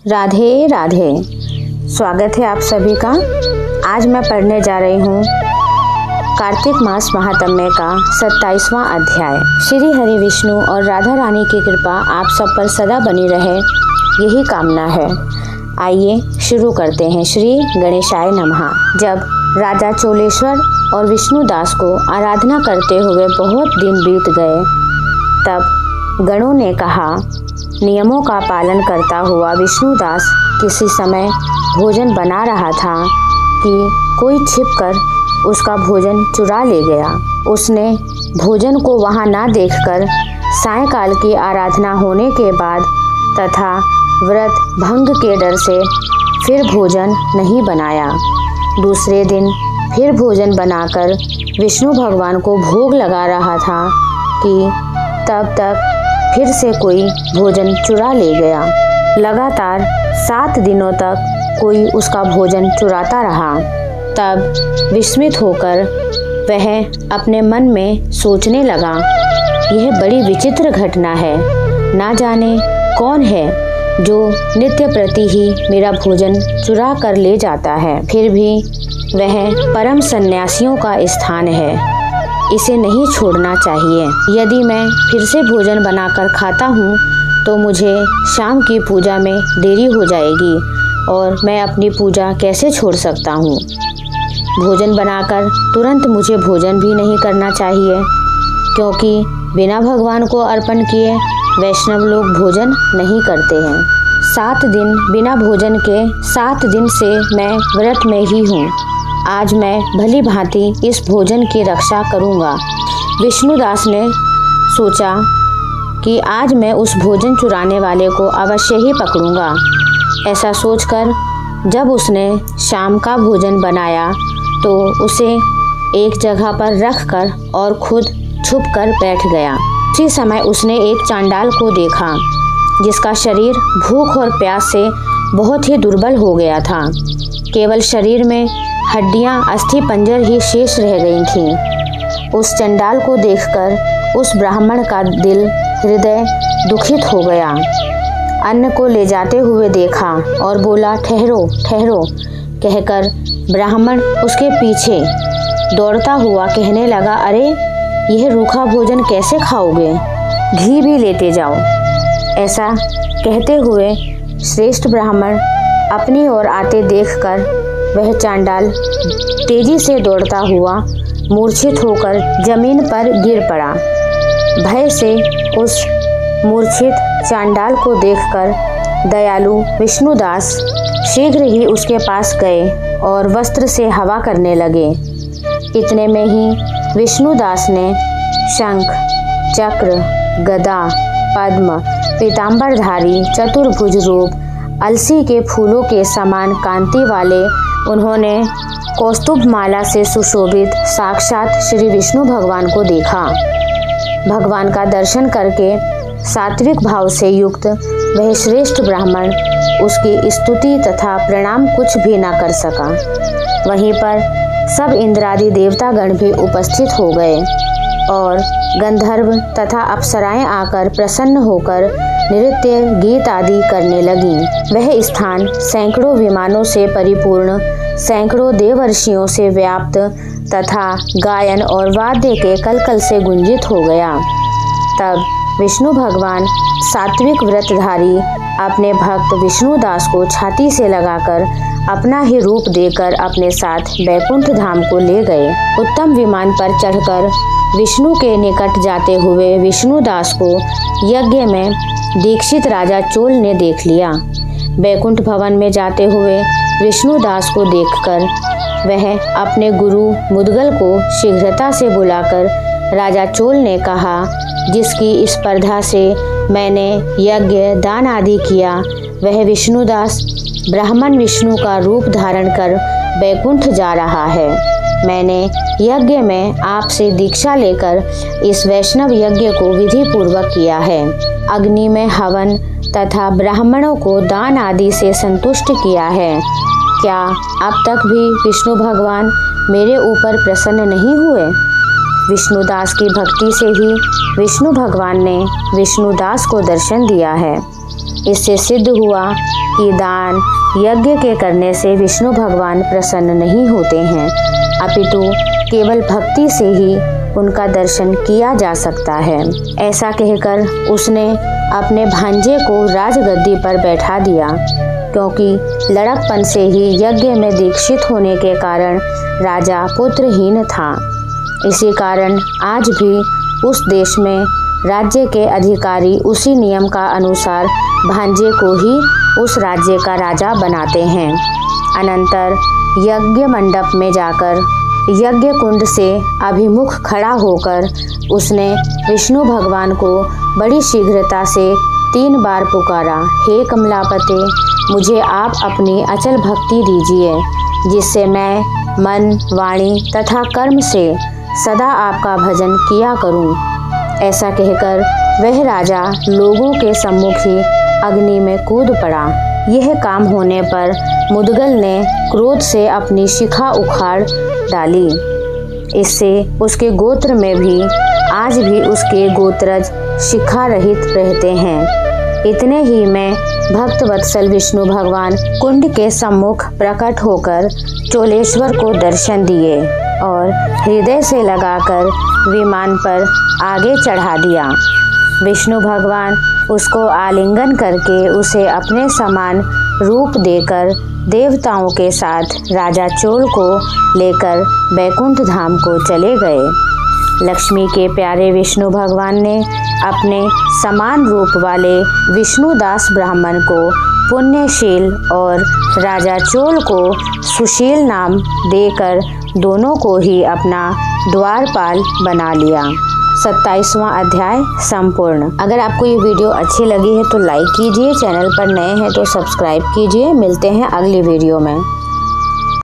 राधे राधे। स्वागत है आप सभी का। आज मैं पढ़ने जा रही हूँ कार्तिक मास महात्म्य का 27वां अध्याय। श्री हरि विष्णु और राधा रानी की कृपा आप सब पर सदा बनी रहे, यही कामना है। आइए शुरू करते हैं। श्री गणेशाय नमः। जब राजा चोलेश्वर और विष्णुदास को आराधना करते हुए बहुत दिन बीत गए, तब गणों ने कहा, नियमों का पालन करता हुआ विष्णुदास किसी समय भोजन बना रहा था कि कोई छिपकर उसका भोजन चुरा ले गया। उसने भोजन को वहां ना देखकर सायंकाल की आराधना होने के बाद तथा व्रत भंग के डर से फिर भोजन नहीं बनाया। दूसरे दिन फिर भोजन बनाकर विष्णु भगवान को भोग लगा रहा था कि तब तक फिर से कोई भोजन चुरा ले गया। लगातार 7 दिनों तक कोई उसका भोजन चुराता रहा। तब विस्मित होकर वह अपने मन में सोचने लगा, यह बड़ी विचित्र घटना है। ना जाने कौन है जो नित्य प्रति ही मेरा भोजन चुरा कर ले जाता है। फिर भी वह परम सन्यासियों का स्थान है, इसे नहीं छोड़ना चाहिए। यदि मैं फिर से भोजन बनाकर खाता हूँ तो मुझे शाम की पूजा में देरी हो जाएगी और मैं अपनी पूजा कैसे छोड़ सकता हूँ। भोजन बनाकर तुरंत मुझे भोजन भी नहीं करना चाहिए, क्योंकि बिना भगवान को अर्पण किए वैष्णव लोग भोजन नहीं करते हैं। 7 दिन बिना भोजन के 7 दिन से मैं व्रत में ही हूँ। आज मैं भली भांति इस भोजन की रक्षा करूँगा। विष्णुदास ने सोचा कि आज मैं उस भोजन चुराने वाले को अवश्य ही पकड़ूंगा। ऐसा सोचकर जब उसने शाम का भोजन बनाया तो उसे एक जगह पर रखकर और खुद छुपकर बैठ गया। उसी समय उसने एक चांडाल को देखा, जिसका शरीर भूख और प्यास से बहुत ही दुर्बल हो गया था। केवल शरीर में हड्डियां, अस्थि पंजर ही शेष रह गई थीं। उस चंडाल को देखकर उस ब्राह्मण का दिल हृदय दुखित हो गया। अन्न को ले जाते हुए देखा और बोला, ठहरो ठहरो कहकर ब्राह्मण उसके पीछे दौड़ता हुआ कहने लगा, अरे यह रूखा भोजन कैसे खाओगे? घी भी लेते जाओ। ऐसा कहते हुए श्रेष्ठ ब्राह्मण अपनी ओर आते देखकर वह चांडाल तेजी से दौड़ता हुआ मूर्छित होकर जमीन पर गिर पड़ा। भय से उस मूर्छित चांडाल को देखकर दयालु विष्णुदास शीघ्र ही उसके पास गए और वस्त्र से हवा करने लगे। इतने में ही विष्णुदास ने शंख, चक्र, गदा, पद्म, पीतांबरधारी चतुर्भुज रूप, अलसी के फूलों के समान कांति वाले उन्होंने कौस्तुभ माला से सुशोभित साक्षात श्री विष्णु भगवान को देखा। भगवान का दर्शन करके सात्विक भाव से युक्त वह श्रेष्ठ ब्राह्मण उसकी स्तुति तथा प्रणाम कुछ भी न कर सका। वहीं पर सब इंद्रादि देवतागण भी उपस्थित हो गए और गंधर्व तथा अप्सराएं आकर प्रसन्न होकर नृत्य, गीत आदि करने लगीं। वह स्थान सैकड़ों विमानों से परिपूर्ण, सैकड़ों देवर्षियों से व्याप्त तथा गायन और वाद्य के कलकल से गुंजित हो गया। तब विष्णु भगवान सात्विक व्रतधारी अपने भक्त विष्णुदास को छाती से लगाकर अपना ही रूप देकर अपने साथ बैकुंठ धाम को ले गए। उत्तम विमान पर चढ़कर विष्णु के निकट जाते हुए विष्णुदास को यज्ञ में दीक्षित राजा चोल ने देख लिया। बैकुंठ भवन में जाते हुए विष्णुदास को देखकर वह अपने गुरु मुद्गल को शीघ्रता से बुलाकर राजा चोल ने कहा, जिसकी स्पर्धा से मैंने यज्ञ, दान आदि किया, वह विष्णुदास ब्राह्मण विष्णु का रूप धारण कर बैकुंठ जा रहा है। मैंने यज्ञ में आपसे दीक्षा लेकर इस वैष्णव यज्ञ को विधि पूर्वक किया है। अग्नि में हवन तथा ब्राह्मणों को दान आदि से संतुष्ट किया है। क्या अब तक भी विष्णु भगवान मेरे ऊपर प्रसन्न नहीं हुए? विष्णुदास की भक्ति से ही विष्णु भगवान ने विष्णुदास को दर्शन दिया है। इससे सिद्ध हुआ कि दान यज्ञ के करने से विष्णु भगवान प्रसन्न नहीं होते हैं, अपितु केवल भक्ति से ही उनका दर्शन किया जा सकता है। ऐसा कहकर उसने अपने भांजे को राजगद्दी पर बैठा दिया, क्योंकि लड़कपन से ही यज्ञ में दीक्षित होने के कारण राजा पुत्रहीन था। इसी कारण आज भी उस देश में राज्य के अधिकारी उसी नियम का अनुसार भांजे को ही उस राज्य का राजा बनाते हैं। अनंतर यज्ञ मंडप में जाकर यज्ञ कुंड से अभिमुख खड़ा होकर उसने विष्णु भगवान को बड़ी शीघ्रता से 3 बार पुकारा, हे कमलापते, मुझे आप अपनी अचल भक्ति दीजिए, जिससे मैं मन, वाणी तथा कर्म से सदा आपका भजन किया करूं। ऐसा कहकर वह राजा लोगों के सम्मुख ही अग्नि में कूद पड़ा। यह काम होने पर मुदगल ने क्रोध से अपनी शिखा उखाड़ डाली। इससे उसके गोत्र में भी आज भी उसके गोत्रज शिखा रहित रहते हैं। इतने ही में भक्त वत्सल विष्णु भगवान कुंड के सम्मुख प्रकट होकर चोलेश्वर को दर्शन दिए और हृदय से लगाकर विमान पर आगे चढ़ा दिया। विष्णु भगवान उसको आलिंगन करके उसे अपने समान रूप देकर देवताओं के साथ राजा चोल को लेकर बैकुंठ धाम को चले गए। लक्ष्मी के प्यारे विष्णु भगवान ने अपने समान रूप वाले विष्णुदास ब्राह्मण को पुण्यशील और राजा चोल को सुशील नाम देकर दोनों को ही अपना द्वारपाल बना लिया। 27वां अध्याय संपूर्ण। अगर आपको ये वीडियो अच्छी लगी है तो लाइक कीजिए, चैनल पर नए हैं तो सब्सक्राइब कीजिए। मिलते हैं अगली वीडियो में।